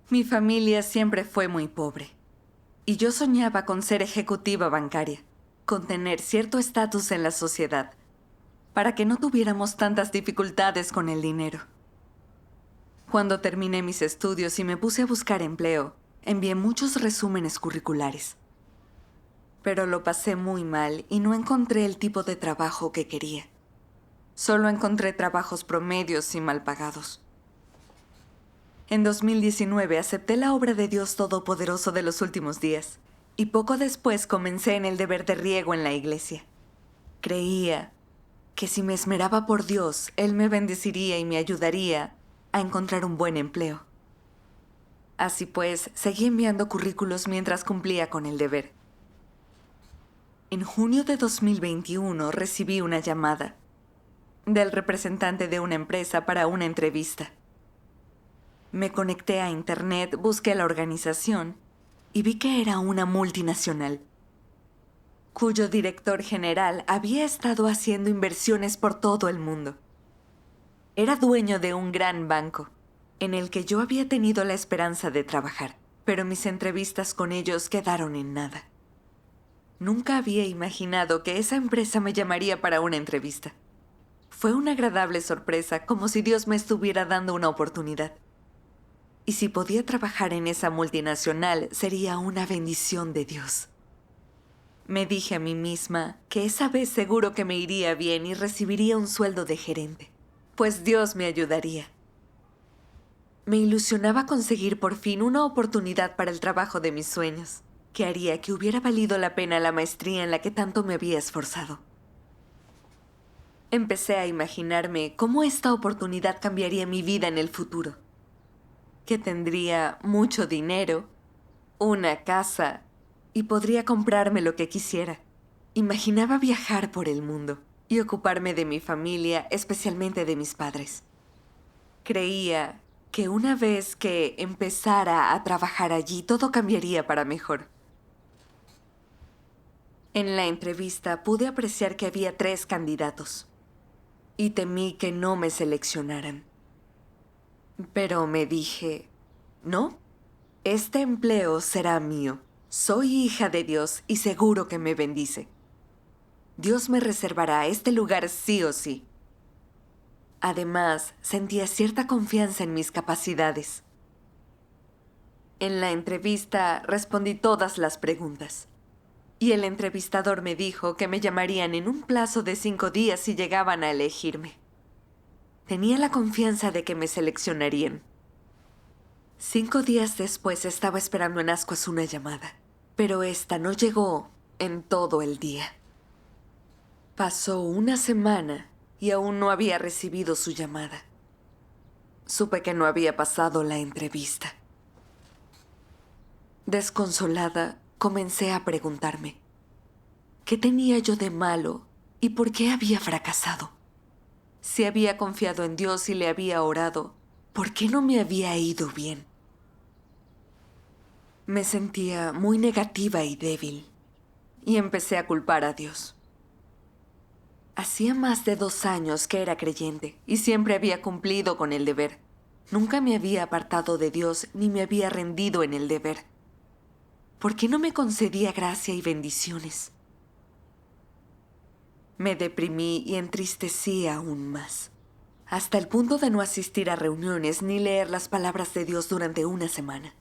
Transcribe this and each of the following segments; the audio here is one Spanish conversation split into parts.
Mi familia siempre fue muy pobre. Y yo soñaba con ser ejecutiva bancaria, con tener cierto estatus en la sociedad, para que no tuviéramos tantas dificultades con el dinero. Cuando terminé mis estudios y me puse a buscar empleo, envié muchos resúmenes curriculares. Pero lo pasé muy mal y no encontré el tipo de trabajo que quería. Solo encontré trabajos promedios y mal pagados. En 2019 acepté la obra de Dios Todopoderoso de los últimos días, y poco después comencé en el deber de riego en la iglesia. Creía que si me esmeraba por Dios, Él me bendeciría y me ayudaría a encontrar un buen empleo. Así pues, seguí enviando currículos mientras cumplía con el deber. En junio de 2021 recibí una llamada del representante de una empresa para una entrevista. Me conecté a internet, busqué la organización y vi que era una multinacional, cuyo director general había estado haciendo inversiones por todo el mundo. Era dueño de un gran banco, en el que yo había tenido la esperanza de trabajar, pero mis entrevistas con ellos quedaron en nada. Nunca había imaginado que esa empresa me llamaría para una entrevista. Fue una agradable sorpresa, como si Dios me estuviera dando una oportunidad. Y si podía trabajar en esa multinacional, sería una bendición de Dios. Me dije a mí misma que esa vez seguro que me iría bien y recibiría un sueldo de gerente, pues Dios me ayudaría. Me ilusionaba conseguir por fin una oportunidad para el trabajo de mis sueños, que haría que hubiera valido la pena la maestría en la que tanto me había esforzado. Empecé a imaginarme cómo esta oportunidad cambiaría mi vida en el futuro. Que tendría mucho dinero, una casa y podría comprarme lo que quisiera. Imaginaba viajar por el mundo y ocuparme de mi familia, especialmente de mis padres. Creía que una vez que empezara a trabajar allí, todo cambiaría para mejor. En la entrevista pude apreciar que había 3 candidatos y temí que no me seleccionaran. Pero me dije, no, este empleo será mío. Soy hija de Dios y seguro que me bendice. Dios me reservará este lugar sí o sí. Además, sentía cierta confianza en mis capacidades. En la entrevista respondí todas las preguntas. Y el entrevistador me dijo que me llamarían en un plazo de 5 días si llegaban a elegirme. Tenía la confianza de que me seleccionarían. 5 días después estaba esperando en ascuas una llamada, pero esta no llegó en todo el día. Pasó una semana y aún no había recibido su llamada. Supe que no había pasado la entrevista. Desconsolada, comencé a preguntarme, ¿qué tenía yo de malo y por qué había fracasado? Si había confiado en Dios y le había orado, ¿por qué no me había ido bien? Me sentía muy negativa y débil, y empecé a culpar a Dios. Hacía más de 2 años que era creyente, y siempre había cumplido con el deber. Nunca me había apartado de Dios ni me había rendido en el deber. ¿Por qué no me concedía gracia y bendiciones? Me deprimí y entristecí aún más, hasta el punto de no asistir a reuniones ni leer las palabras de Dios durante una semana.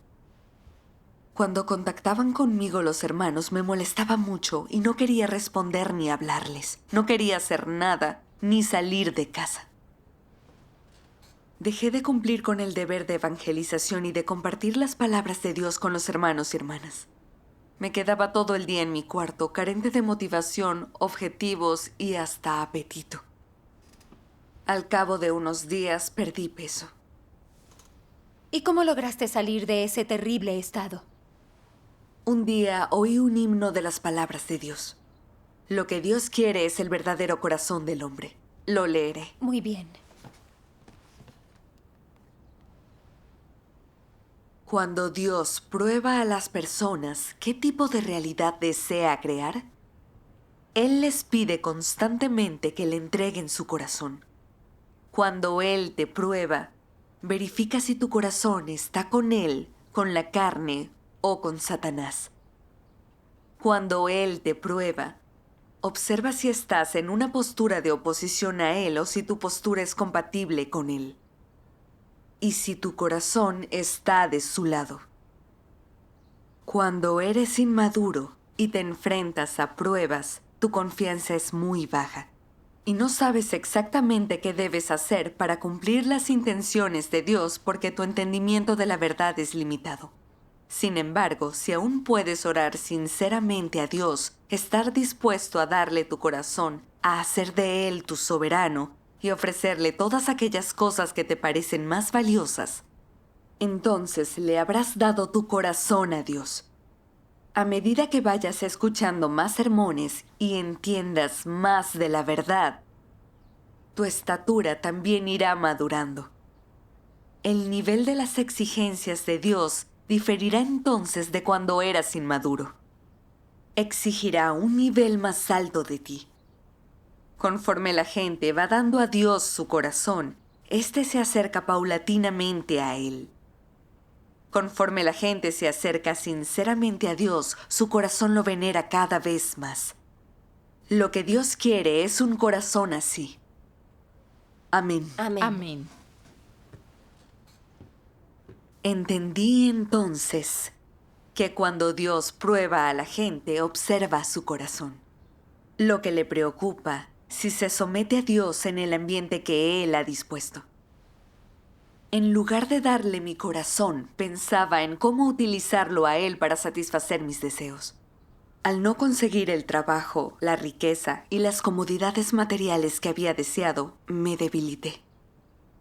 Cuando contactaban conmigo los hermanos me molestaba mucho y no quería responder ni hablarles. No quería hacer nada ni salir de casa. Dejé de cumplir con el deber de evangelización y de compartir las palabras de Dios con los hermanos y hermanas. Me quedaba todo el día en mi cuarto, carente de motivación, objetivos y hasta apetito. Al cabo de unos días perdí peso. ¿Y cómo lograste salir de ese terrible estado? Un día oí un himno de las palabras de Dios. Lo que Dios quiere es el verdadero corazón del hombre. Lo leeré. Muy bien. Cuando Dios prueba a las personas qué tipo de realidad desea crear, Él les pide constantemente que le entreguen su corazón. Cuando Él te prueba, verifica si tu corazón está con Él con la carne o con Satanás. Cuando Él te prueba, observa si estás en una postura de oposición a Él o si tu postura es compatible con Él. Y si tu corazón está de su lado. Cuando eres inmaduro y te enfrentas a pruebas, tu confianza es muy baja y no sabes exactamente qué debes hacer para cumplir las intenciones de Dios porque tu entendimiento de la verdad es limitado. Sin embargo, si aún puedes orar sinceramente a Dios, estar dispuesto a darle tu corazón, a hacer de Él tu soberano y ofrecerle todas aquellas cosas que te parecen más valiosas, entonces le habrás dado tu corazón a Dios. A medida que vayas escuchando más sermones y entiendas más de la verdad, tu estatura también irá madurando. El nivel de las exigencias de Dios diferirá entonces de cuando eras inmaduro. Exigirá un nivel más alto de ti. Conforme la gente va dando a Dios su corazón, éste se acerca paulatinamente a Él. Conforme la gente se acerca sinceramente a Dios, su corazón lo venera cada vez más. Lo que Dios quiere es un corazón así. Amén. Amén. Amén. Entendí entonces que cuando Dios prueba a la gente, observa su corazón. Lo que le preocupa si se somete a Dios en el ambiente que Él ha dispuesto. En lugar de darle mi corazón, pensaba en cómo utilizarlo a Él para satisfacer mis deseos. Al no conseguir el trabajo, la riqueza y las comodidades materiales que había deseado, me debilité.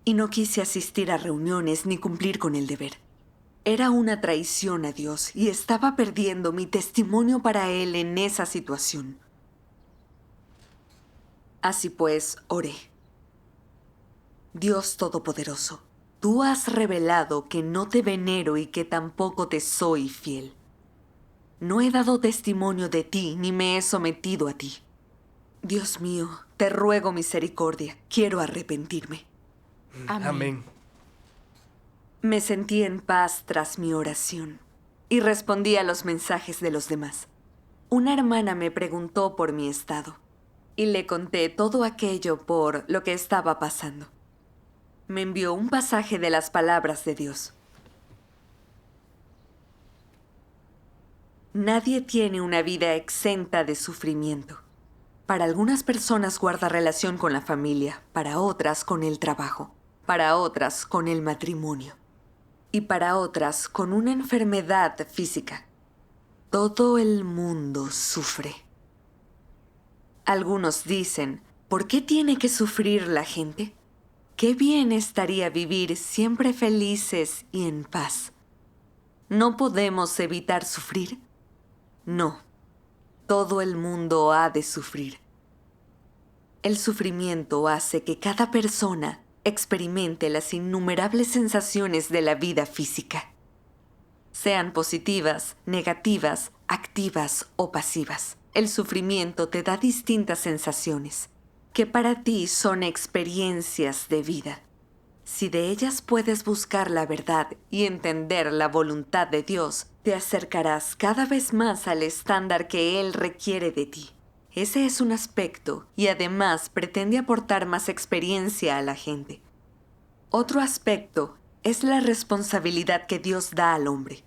Y no quise asistir a reuniones ni cumplir con el deber. Era una traición a Dios y estaba perdiendo mi testimonio para Él en esa situación. Así pues, oré. Dios Todopoderoso, tú has revelado que no te venero y que tampoco te soy fiel. No he dado testimonio de ti ni me he sometido a ti. Dios mío, te ruego misericordia, quiero arrepentirme. Amén. Amén. Me sentí en paz tras mi oración y respondí a los mensajes de los demás. Una hermana me preguntó por mi estado y le conté todo aquello por lo que estaba pasando. Me envió un pasaje de las palabras de Dios. Nadie tiene una vida exenta de sufrimiento. Para algunas personas guarda relación con la familia, para otras con el trabajo, para otras con el matrimonio y para otras con una enfermedad física. Todo el mundo sufre. Algunos dicen, ¿por qué tiene que sufrir la gente? Qué bien estaría vivir siempre felices y en paz. ¿No podemos evitar sufrir? No. Todo el mundo ha de sufrir. El sufrimiento hace que cada persona experimente las innumerables sensaciones de la vida física, sean positivas, negativas, activas o pasivas. El sufrimiento te da distintas sensaciones, que para ti son experiencias de vida. Si de ellas puedes buscar la verdad y entender la voluntad de Dios, te acercarás cada vez más al estándar que Él requiere de ti. Ese es un aspecto y además pretende aportar más experiencia a la gente. Otro aspecto es la responsabilidad que Dios da al hombre.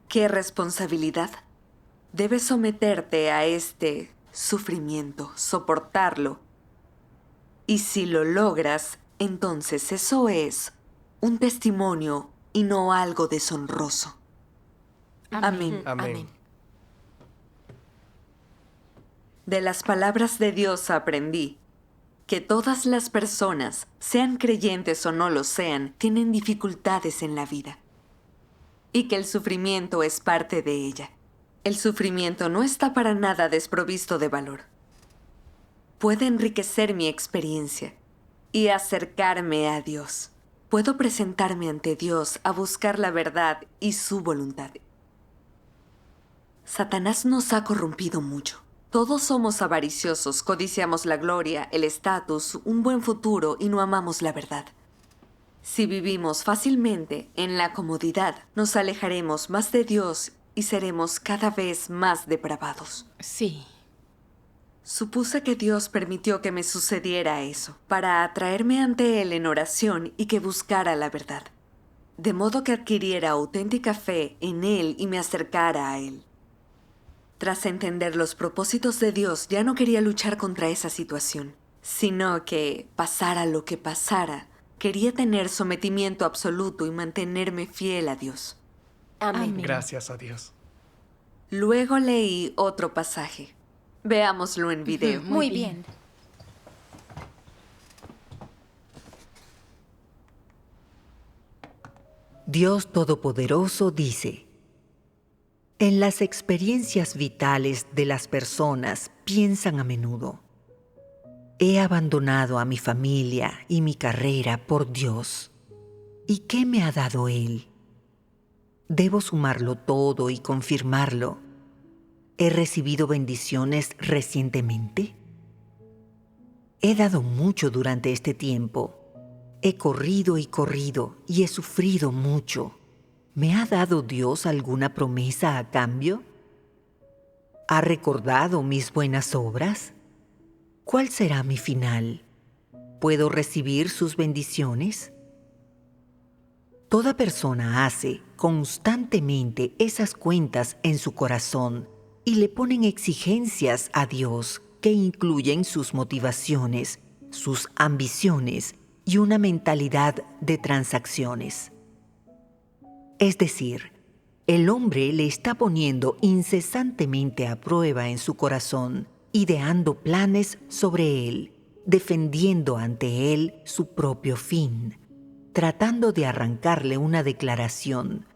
¿Qué responsabilidad? Debes someterte a este sufrimiento, soportarlo. Y si lo logras, entonces eso es un testimonio y no algo deshonroso. Amén. Amén. De las palabras de Dios aprendí que todas las personas, sean creyentes o no lo sean, tienen dificultades en la vida y que el sufrimiento es parte de ella. El sufrimiento no está para nada desprovisto de valor. Puede enriquecer mi experiencia y acercarme a Dios. Puedo presentarme ante Dios a buscar la verdad y su voluntad. Satanás nos ha corrompido mucho. Todos somos avariciosos, codiciamos la gloria, el estatus, un buen futuro y no amamos la verdad. Si vivimos fácilmente en la comodidad, nos alejaremos más de Dios y seremos cada vez más depravados. Sí. Supuse que Dios permitió que me sucediera eso, para atraerme ante Él en oración y que buscara la verdad, de modo que adquiriera auténtica fe en Él y me acercara a Él. Tras entender los propósitos de Dios, ya no quería luchar contra esa situación, sino que, pasara lo que pasara, quería tener sometimiento absoluto y mantenerme fiel a Dios. Amén. Amén. Gracias a Dios. Luego leí otro pasaje. Veámoslo en video. Ujú. Muy bien. Dios Todopoderoso dice: en las experiencias vitales de las personas piensan a menudo: he abandonado a mi familia y mi carrera por Dios. ¿Y qué me ha dado Él? ¿Debo sumarlo todo y confirmarlo? ¿He recibido bendiciones recientemente? He dado mucho durante este tiempo. He corrido y corrido y he sufrido mucho. ¿Me ha dado Dios alguna promesa a cambio? ¿Ha recordado mis buenas obras? ¿Cuál será mi final? ¿Puedo recibir sus bendiciones? Toda persona hace constantemente esas cuentas en su corazón y le ponen exigencias a Dios que incluyen sus motivaciones, sus ambiciones y una mentalidad de transacciones. Es decir, el hombre le está poniendo incesantemente a prueba en su corazón, ideando planes sobre él, defendiendo ante él su propio fin, tratando de arrancarle una declaración,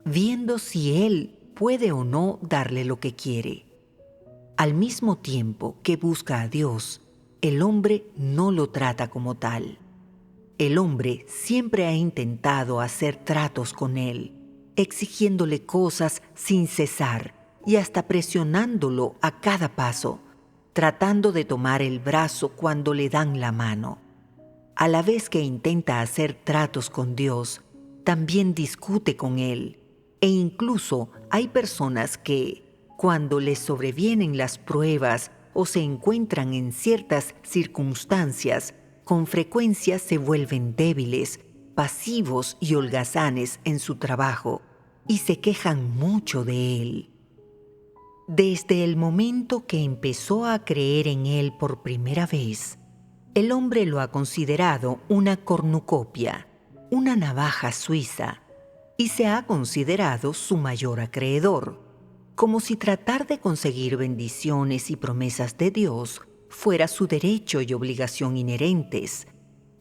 viendo si él puede o no darle lo que quiere. Al mismo tiempo que busca a Dios, el hombre no lo trata como tal. El hombre siempre ha intentado hacer tratos con él, exigiéndole cosas sin cesar y hasta presionándolo a cada paso, tratando de tomar el brazo cuando le dan la mano. A la vez que intenta hacer tratos con Dios, también discute con Él, e incluso hay personas que, cuando les sobrevienen las pruebas o se encuentran en ciertas circunstancias, con frecuencia se vuelven débiles, pasivos y holgazanes en su trabajo y se quejan mucho de Él. Desde el momento que empezó a creer en Él por primera vez, el hombre lo ha considerado una cornucopia, una navaja suiza, y se ha considerado su mayor acreedor, como si tratar de conseguir bendiciones y promesas de Dios fuera su derecho y obligación inherentes,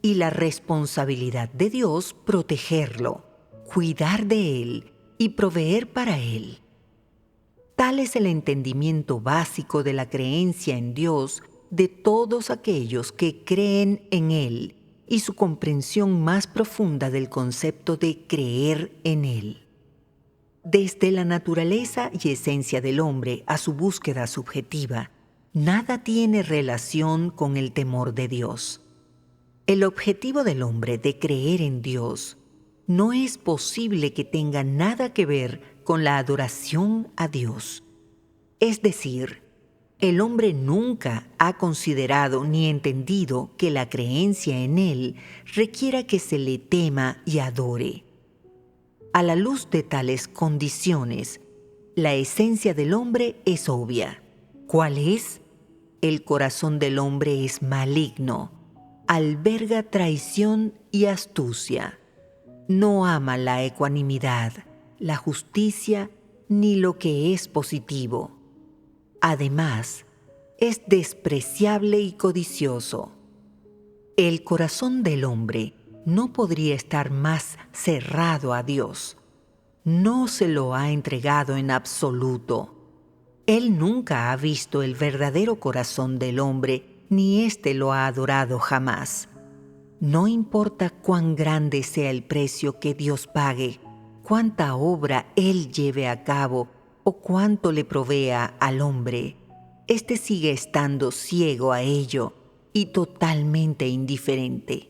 y la responsabilidad de Dios protegerlo, cuidar de él y proveer para él. Tal es el entendimiento básico de la creencia en Dios de todos aquellos que creen en Él y su comprensión más profunda del concepto de creer en Él. Desde la naturaleza y esencia del hombre a su búsqueda subjetiva, nada tiene relación con el temor de Dios. El objetivo del hombre de creer en Dios no es posible que tenga nada que ver con la adoración a Dios. Es decir, el hombre nunca ha considerado ni entendido que la creencia en Él requiera que se le tema y adore. A la luz de tales condiciones, la esencia del hombre es obvia. ¿Cuál es? El corazón del hombre es maligno, alberga traición y astucia. No ama la ecuanimidad, la justicia ni lo que es positivo. Además, es despreciable y codicioso. El corazón del hombre no podría estar más cerrado a Dios. No se lo ha entregado en absoluto. Él nunca ha visto el verdadero corazón del hombre, ni éste lo ha adorado jamás. No importa cuán grande sea el precio que Dios pague, cuánta obra Él lleve a cabo o cuánto le provea al hombre, éste sigue estando ciego a ello y totalmente indiferente.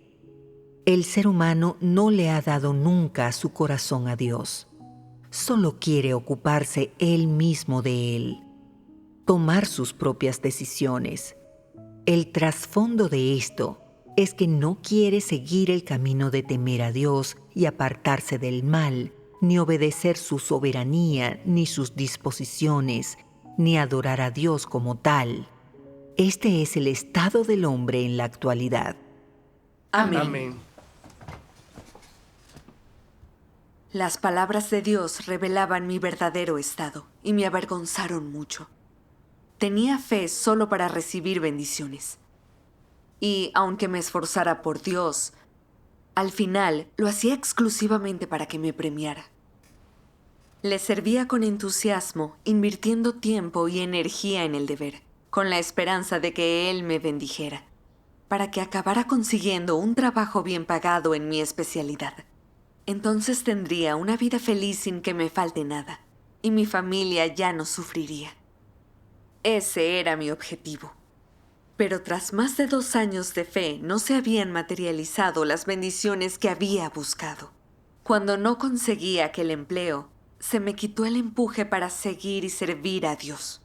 El ser humano no le ha dado nunca su corazón a Dios. Solo quiere ocuparse él mismo de él, tomar sus propias decisiones. El trasfondo de esto es que no quiere seguir el camino de temer a Dios y apartarse del mal, ni obedecer su soberanía, ni sus disposiciones, ni adorar a Dios como tal. Este es el estado del hombre en la actualidad. Amén. Amén. Las palabras de Dios revelaban mi verdadero estado y me avergonzaron mucho. Tenía fe solo para recibir bendiciones. Y aunque me esforzara por Dios, al final lo hacía exclusivamente para que me premiara. Le servía con entusiasmo, invirtiendo tiempo y energía en el deber, con la esperanza de que Él me bendijera, para que acabara consiguiendo un trabajo bien pagado en mi especialidad. Entonces tendría una vida feliz sin que me falte nada, y mi familia ya no sufriría. Ese era mi objetivo. Pero tras más de 2 años de fe, no se habían materializado las bendiciones que había buscado. Cuando no conseguí aquel empleo, se me quitó el empuje para seguir y servir a Dios.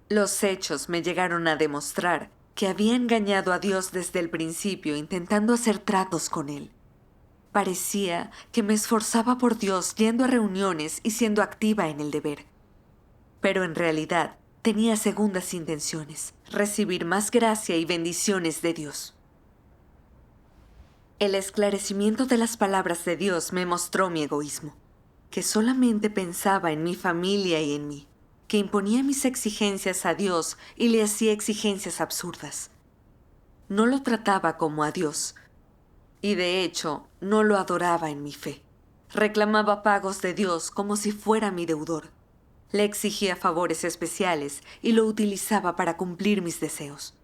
Los hechos me llegaron a demostrar que había engañado a Dios desde el principio intentando hacer tratos con Él. Parecía que me esforzaba por Dios yendo a reuniones y siendo activa en el deber. Pero en realidad tenía segundas intenciones, recibir más gracia y bendiciones de Dios. El esclarecimiento de las palabras de Dios me mostró mi egoísmo, que solamente pensaba en mi familia y en mí, que imponía mis exigencias a Dios y le hacía exigencias absurdas. No lo trataba como a Dios, y de hecho no lo adoraba en mi fe. Reclamaba pagos de Dios como si fuera mi deudor. Le exigía favores especiales y lo utilizaba para cumplir mis deseos.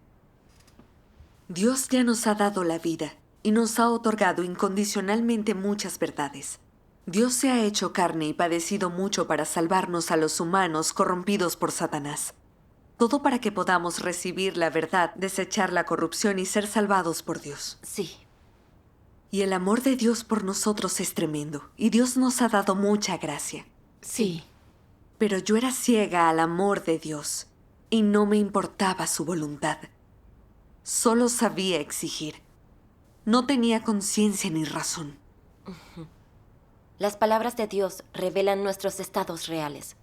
Dios ya nos ha dado la vida y nos ha otorgado incondicionalmente muchas verdades. Dios se ha hecho carne y padecido mucho para salvarnos a los humanos corrompidos por Satanás. Todo para que podamos recibir la verdad, desechar la corrupción y ser salvados por Dios. Sí. Y el amor de Dios por nosotros es tremendo, y Dios nos ha dado mucha gracia. Sí. Pero yo era ciega al amor de Dios, y no me importaba su voluntad. Solo sabía exigir. No tenía conciencia ni razón. Las palabras de Dios revelan nuestros estados reales.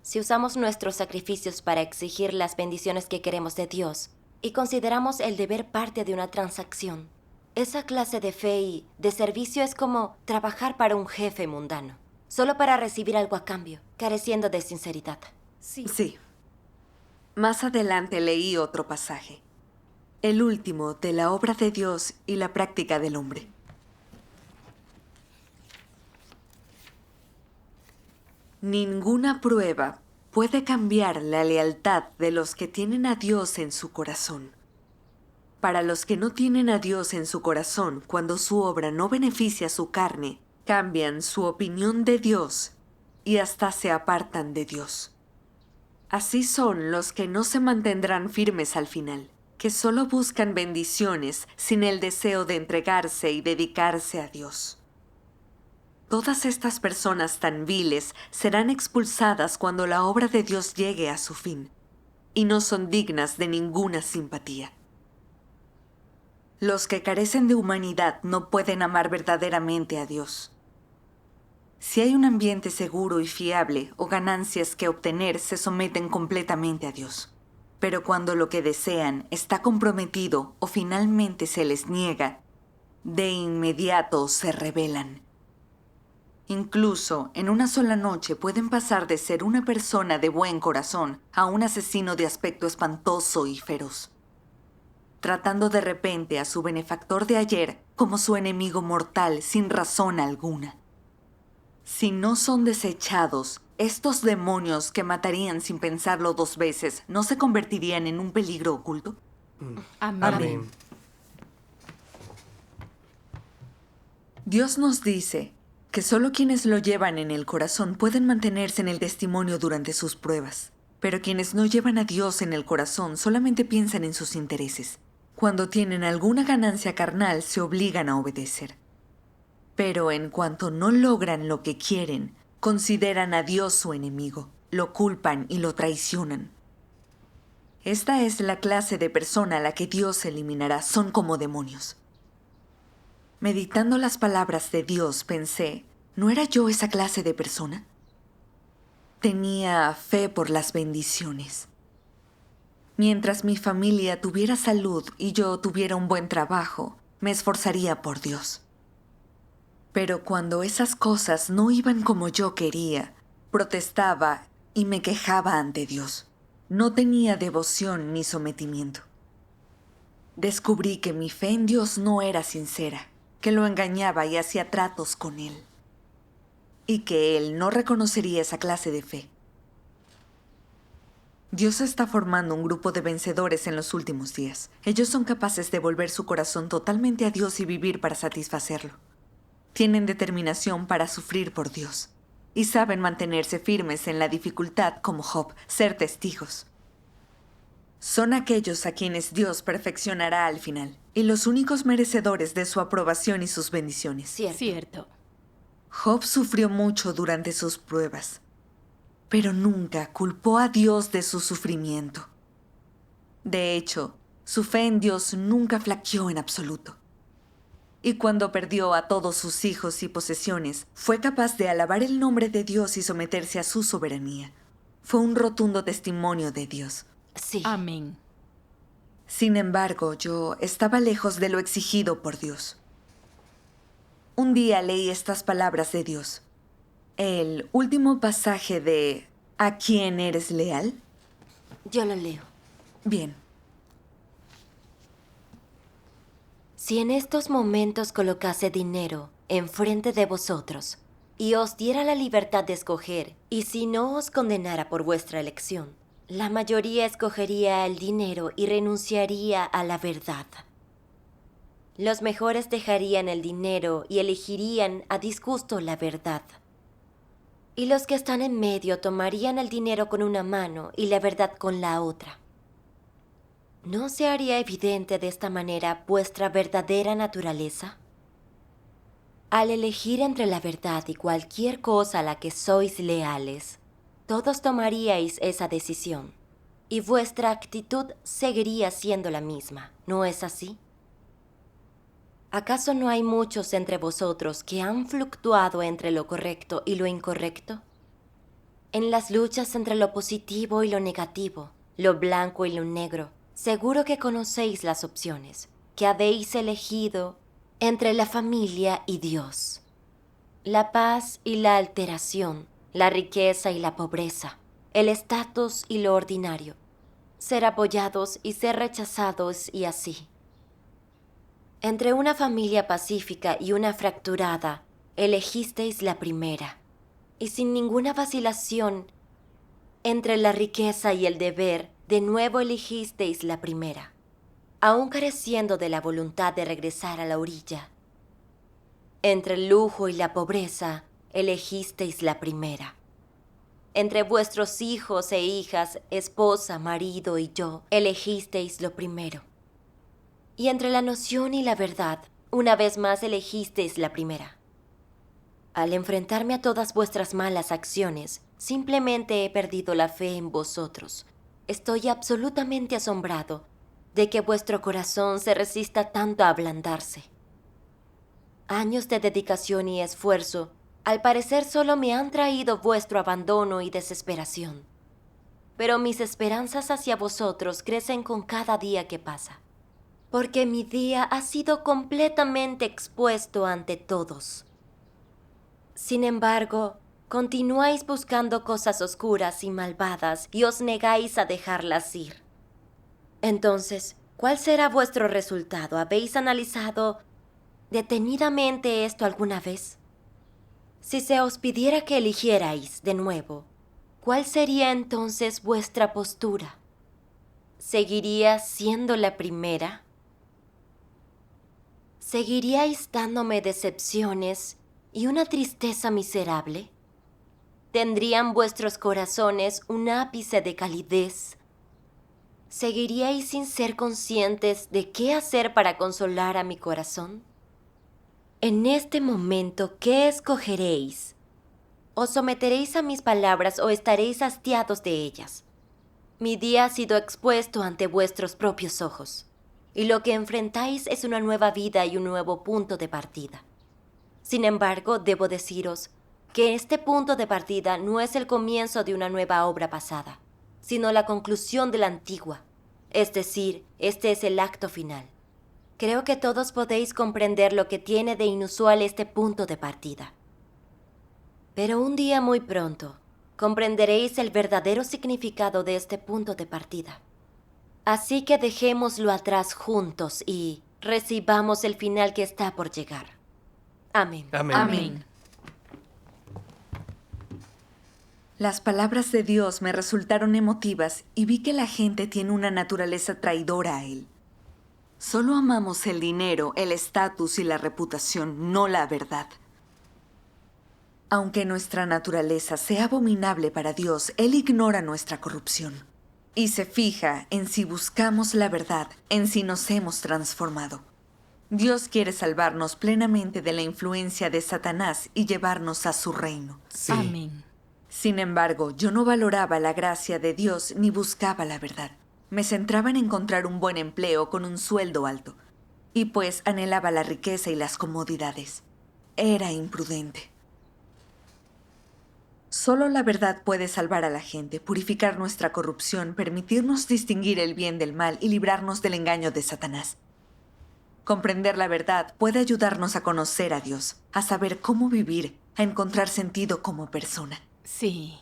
Si usamos nuestros sacrificios para exigir las bendiciones que queremos de Dios y consideramos el deber parte de una transacción, esa clase de fe y de servicio es como trabajar para un jefe mundano, solo para recibir algo a cambio, careciendo de sinceridad. Sí. Más adelante leí otro pasaje, el último de la obra de Dios y la práctica del hombre. Ninguna prueba puede cambiar la lealtad de los que tienen a Dios en su corazón. Para los que no tienen a Dios en su corazón, cuando su obra no beneficia su carne, cambian su opinión de Dios y hasta se apartan de Dios. Así son los que no se mantendrán firmes al final, que solo buscan bendiciones sin el deseo de entregarse y dedicarse a Dios. Todas estas personas tan viles serán expulsadas cuando la obra de Dios llegue a su fin, y no son dignas de ninguna simpatía. Los que carecen de humanidad no pueden amar verdaderamente a Dios. Si hay un ambiente seguro y fiable o ganancias que obtener, se someten completamente a Dios. Pero cuando lo que desean está comprometido o finalmente se les niega, de inmediato se rebelan. Incluso en una sola noche pueden pasar de ser una persona de buen corazón a un asesino de aspecto espantoso y feroz, tratando de repente a su benefactor de ayer como su enemigo mortal sin razón alguna. Si no son desechados, estos demonios que matarían sin pensarlo 2 veces, ¿no se convertirían en un peligro oculto? Amén. Dios nos dice que solo quienes lo llevan en el corazón pueden mantenerse en el testimonio durante sus pruebas, pero quienes no llevan a Dios en el corazón solamente piensan en sus intereses. Cuando tienen alguna ganancia carnal, se obligan a obedecer. Pero en cuanto no logran lo que quieren, consideran a Dios su enemigo, lo culpan y lo traicionan. Esta es la clase de persona a la que Dios eliminará. Son como demonios. Meditando las palabras de Dios, pensé, ¿no era yo esa clase de persona? Tenía fe por las bendiciones. Mientras mi familia tuviera salud y yo tuviera un buen trabajo, me esforzaría por Dios. Pero cuando esas cosas no iban como yo quería, protestaba y me quejaba ante Dios. No tenía devoción ni sometimiento. Descubrí que mi fe en Dios no era sincera, que lo engañaba y hacía tratos con Él, y que Él no reconocería esa clase de fe. Dios está formando un grupo de vencedores en los últimos días. Ellos son capaces de volver su corazón totalmente a Dios y vivir para satisfacerlo. Tienen determinación para sufrir por Dios y saben mantenerse firmes en la dificultad como Job, ser testigos. Son aquellos a quienes Dios perfeccionará al final y los únicos merecedores de su aprobación y sus bendiciones. Cierto. Job sufrió mucho durante sus pruebas, pero nunca culpó a Dios de su sufrimiento. De hecho, su fe en Dios nunca flaqueó en absoluto. Y cuando perdió a todos sus hijos y posesiones, fue capaz de alabar el nombre de Dios y someterse a su soberanía. Fue un rotundo testimonio de Dios. Sí. Amén. Sin embargo, yo estaba lejos de lo exigido por Dios. Un día leí estas palabras de Dios. El último pasaje de ¿A quién eres leal? Yo lo leo. Bien. Si en estos momentos colocase dinero enfrente de vosotros y os diera la libertad de escoger, y si no os condenara por vuestra elección, la mayoría escogería el dinero y renunciaría a la verdad. Los mejores dejarían el dinero y elegirían a disgusto la verdad. Y los que están en medio tomarían el dinero con una mano y la verdad con la otra. ¿No se haría evidente de esta manera vuestra verdadera naturaleza? Al elegir entre la verdad y cualquier cosa a la que sois leales, todos tomaríais esa decisión, y vuestra actitud seguiría siendo la misma, ¿no es así? ¿Acaso no hay muchos entre vosotros que han fluctuado entre lo correcto y lo incorrecto? En las luchas entre lo positivo y lo negativo, lo blanco y lo negro, seguro que conocéis las opciones que habéis elegido entre la familia y Dios, la paz y la alteración, la riqueza y la pobreza, el estatus y lo ordinario, ser apoyados y ser rechazados y así. Entre una familia pacífica y una fracturada, elegisteis la primera, y sin ninguna vacilación, entre la riqueza y el deber, de nuevo elegisteis la primera, aún careciendo de la voluntad de regresar a la orilla. Entre el lujo y la pobreza, elegisteis la primera. Entre vuestros hijos e hijas, esposa, marido y yo, elegisteis lo primero. Y entre la noción y la verdad, una vez más elegisteis la primera. Al enfrentarme a todas vuestras malas acciones, simplemente he perdido la fe en vosotros. Estoy absolutamente asombrado de que vuestro corazón se resista tanto a ablandarse. Años de dedicación y esfuerzo, al parecer solo me han traído vuestro abandono y desesperación. Pero mis esperanzas hacia vosotros crecen con cada día que pasa, porque mi día ha sido completamente expuesto ante todos. Sin embargo, continuáis buscando cosas oscuras y malvadas y os negáis a dejarlas ir. Entonces, ¿cuál será vuestro resultado? ¿Habéis analizado detenidamente esto alguna vez? Si se os pidiera que eligierais de nuevo, ¿cuál sería entonces vuestra postura? ¿Seguiría siendo la primera? ¿Seguiríais dándome decepciones y una tristeza miserable? ¿Tendrían vuestros corazones un ápice de calidez ¿seguiríais sin ser conscientes de qué hacer para consolar a mi corazón? En este momento, ¿qué escogeréis? ¿Os someteréis a mis palabras o estaréis hastiados de ellas? Mi día ha sido expuesto ante vuestros propios ojos, y lo que enfrentáis es una nueva vida y un nuevo punto de partida. Sin embargo, debo deciros que este punto de partida no es el comienzo de una nueva obra pasada, sino la conclusión de la antigua. Es decir, este es el acto final. Creo que todos podéis comprender lo que tiene de inusual este punto de partida. Pero un día muy pronto, comprenderéis el verdadero significado de este punto de partida. Así que dejémoslo atrás juntos y recibamos el final que está por llegar. Amén. Amén. Amén. Las palabras de Dios me resultaron emotivas y vi que la gente tiene una naturaleza traidora a Él. Solo amamos el dinero, el estatus y la reputación, no la verdad. Aunque nuestra naturaleza sea abominable para Dios, Él ignora nuestra corrupción y se fija en si buscamos la verdad, en si nos hemos transformado. Dios quiere salvarnos plenamente de la influencia de Satanás y llevarnos a su reino. Sí. Amén. Sin embargo, yo no valoraba la gracia de Dios ni buscaba la verdad. Me centraba en encontrar un buen empleo con un sueldo alto. Y pues anhelaba la riqueza y las comodidades. Era imprudente. Solo la verdad puede salvar a la gente, purificar nuestra corrupción, permitirnos distinguir el bien del mal y librarnos del engaño de Satanás. Comprender la verdad puede ayudarnos a conocer a Dios, a saber cómo vivir, a encontrar sentido como persona. Sí.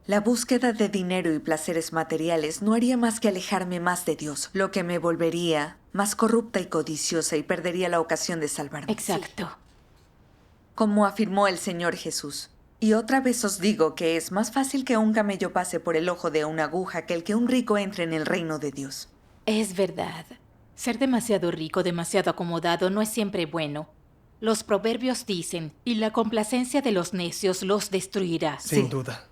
La búsqueda de dinero y placeres materiales no haría más que alejarme más de Dios, lo que me volvería más corrupta y codiciosa y perdería la ocasión de salvarme. Exacto. Como afirmó el Señor Jesús. Y otra vez os digo que es más fácil que un camello pase por el ojo de una aguja que el que un rico entre en el reino de Dios. Es verdad. Ser demasiado rico, demasiado acomodado no es siempre bueno. Los proverbios dicen, y la complacencia de los necios los destruirá. Sin Sí. duda.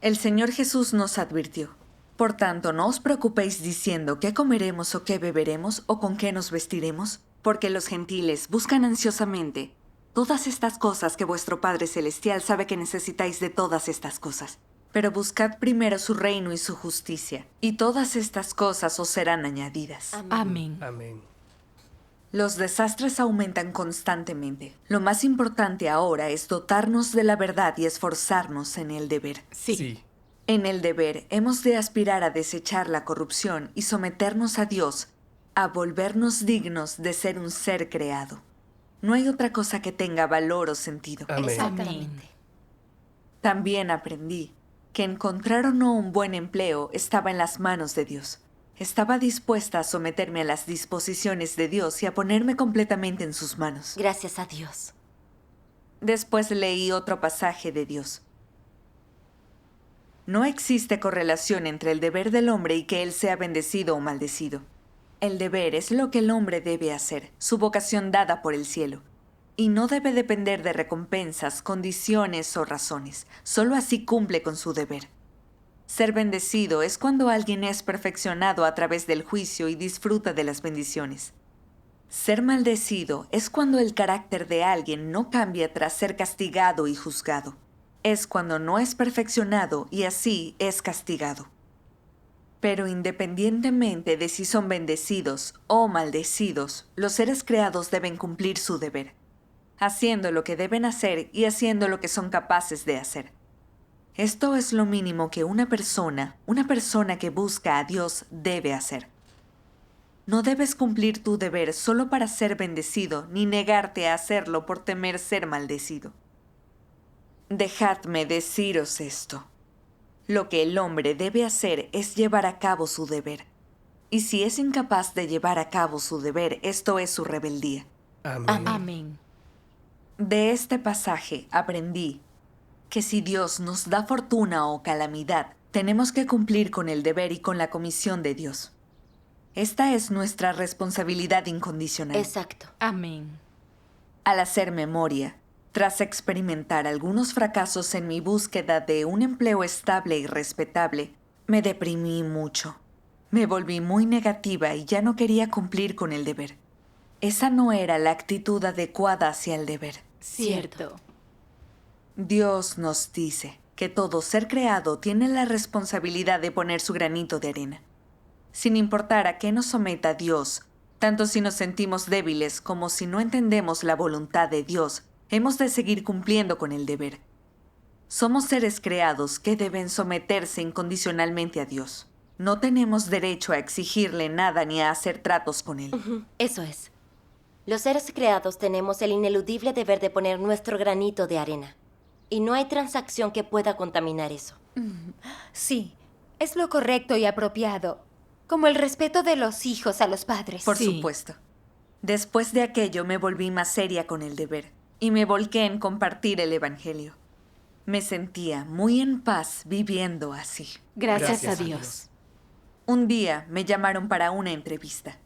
El Señor Jesús nos advirtió. Por tanto, no os preocupéis diciendo qué comeremos o qué beberemos o con qué nos vestiremos, porque los gentiles buscan ansiosamente todas estas cosas que vuestro Padre Celestial sabe que necesitáis de todas estas cosas. Pero buscad primero su reino y su justicia, y todas estas cosas os serán añadidas. Amén. Amén. Los desastres aumentan constantemente. Lo más importante ahora es dotarnos de la verdad y esforzarnos en el deber. Sí. En el deber hemos de aspirar a desechar la corrupción y someternos a Dios, a volvernos dignos de ser un ser creado. No hay otra cosa que tenga valor o sentido. Amén. Exactamente. También aprendí que encontrar o no un buen empleo estaba en las manos de Dios. Estaba dispuesta a someterme a las disposiciones de Dios y a ponerme completamente en sus manos. Gracias a Dios. Después leí otro pasaje de Dios. No existe correlación entre el deber del hombre y que él sea bendecido o maldecido. El deber es lo que el hombre debe hacer, su vocación dada por el cielo. Y no debe depender de recompensas, condiciones o razones. Solo así cumple con su deber. Ser bendecido es cuando alguien es perfeccionado a través del juicio y disfruta de las bendiciones. Ser maldecido es cuando el carácter de alguien no cambia tras ser castigado y juzgado. Es cuando no es perfeccionado y así es castigado. Pero independientemente de si son bendecidos o maldecidos, los seres creados deben cumplir su deber, haciendo lo que deben hacer y haciendo lo que son capaces de hacer. Esto es lo mínimo que una persona que busca a Dios debe hacer. No debes cumplir tu deber solo para ser bendecido, ni negarte a hacerlo por temer ser maldecido. Dejadme deciros esto. Lo que el hombre debe hacer es llevar a cabo su deber. Y si es incapaz de llevar a cabo su deber, esto es su rebeldía. Amén. Amén. De este pasaje aprendí que si Dios nos da fortuna o calamidad, tenemos que cumplir con el deber y con la comisión de Dios. Esta es nuestra responsabilidad incondicional. Exacto. Amén. Al hacer memoria, tras experimentar algunos fracasos en mi búsqueda de un empleo estable y respetable, me deprimí mucho. Me volví muy negativa y ya no quería cumplir con el deber. Esa no era la actitud adecuada hacia el deber. Cierto. Dios nos dice que todo ser creado tiene la responsabilidad de poner su granito de arena. Sin importar a qué nos someta Dios, tanto si nos sentimos débiles como si no entendemos la voluntad de Dios, hemos de seguir cumpliendo con el deber. Somos seres creados que deben someterse incondicionalmente a Dios. No tenemos derecho a exigirle nada ni a hacer tratos con Él. Eso es. Los seres creados tenemos el ineludible deber de poner nuestro granito de arena. Y no hay transacción que pueda contaminar eso. Sí, es lo correcto y apropiado, como el respeto de los hijos a los padres. Por Sí. supuesto. Después de aquello me volví más seria con el deber y me volqué en compartir el Evangelio. Me sentía muy en paz viviendo así. Gracias, Gracias a a Dios. Un día me llamaron para una entrevista.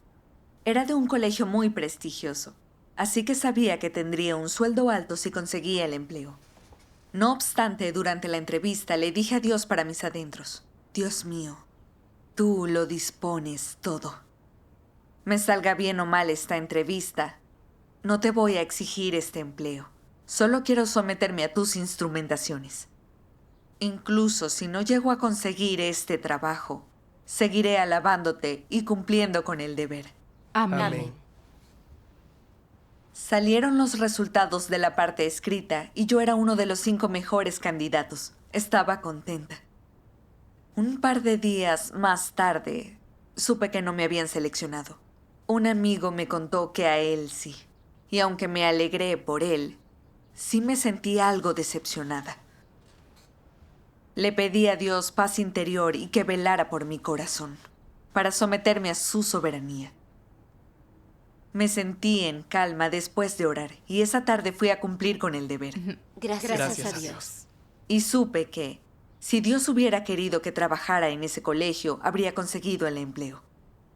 Era de un colegio muy prestigioso, así que sabía que tendría un sueldo alto si conseguía el empleo. No obstante, durante la entrevista le dije a Dios para mis adentros: Dios mío, tú lo dispones todo. Me salga bien o mal esta entrevista, no te voy a exigir este empleo. Solo quiero someterme a tus instrumentaciones. Incluso si no llego a conseguir este trabajo, seguiré alabándote y cumpliendo con el deber. Amén. Amén. Salieron los resultados de la parte escrita y yo era uno de los 5 mejores candidatos. Estaba contenta. Un par de días más tarde, supe que no me habían seleccionado. Un amigo me contó que a él sí. Y aunque me alegré por él, sí me sentí algo decepcionada. Le pedí a Dios paz interior y que velara por mi corazón, para someterme a su soberanía. Me sentí en calma después de orar y esa tarde fui a cumplir con el deber. Gracias, Gracias a a Dios. Y supe que, si Dios hubiera querido que trabajara en ese colegio, habría conseguido el empleo.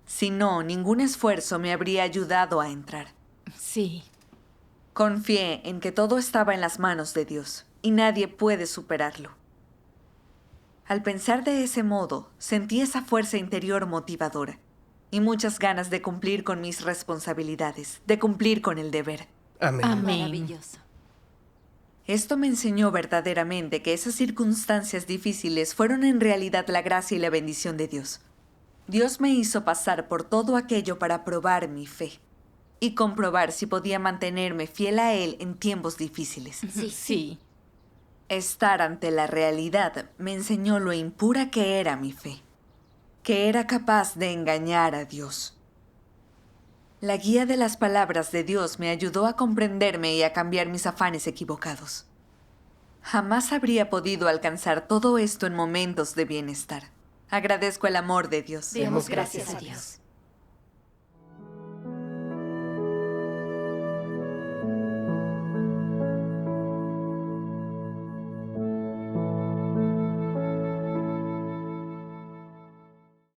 Si no, ningún esfuerzo me habría ayudado a entrar. Sí. Confié en que todo estaba en las manos de Dios y nadie puede superarlo. Al pensar de ese modo, sentí esa fuerza interior motivadora y muchas ganas de cumplir con mis responsabilidades, de cumplir con el deber. Amén. Amén. Maravilloso. Esto me enseñó verdaderamente que esas circunstancias difíciles fueron en realidad la gracia y la bendición de Dios. Dios me hizo pasar por todo aquello para probar mi fe y comprobar si podía mantenerme fiel a Él en tiempos difíciles. Sí. Estar ante la realidad me enseñó lo impura que era mi fe, que era capaz de engañar a Dios. La guía de las palabras de Dios me ayudó a comprenderme y a cambiar mis afanes equivocados. Jamás habría podido alcanzar todo esto en momentos de bienestar. Agradezco el amor de Dios. Demos gracias a Dios.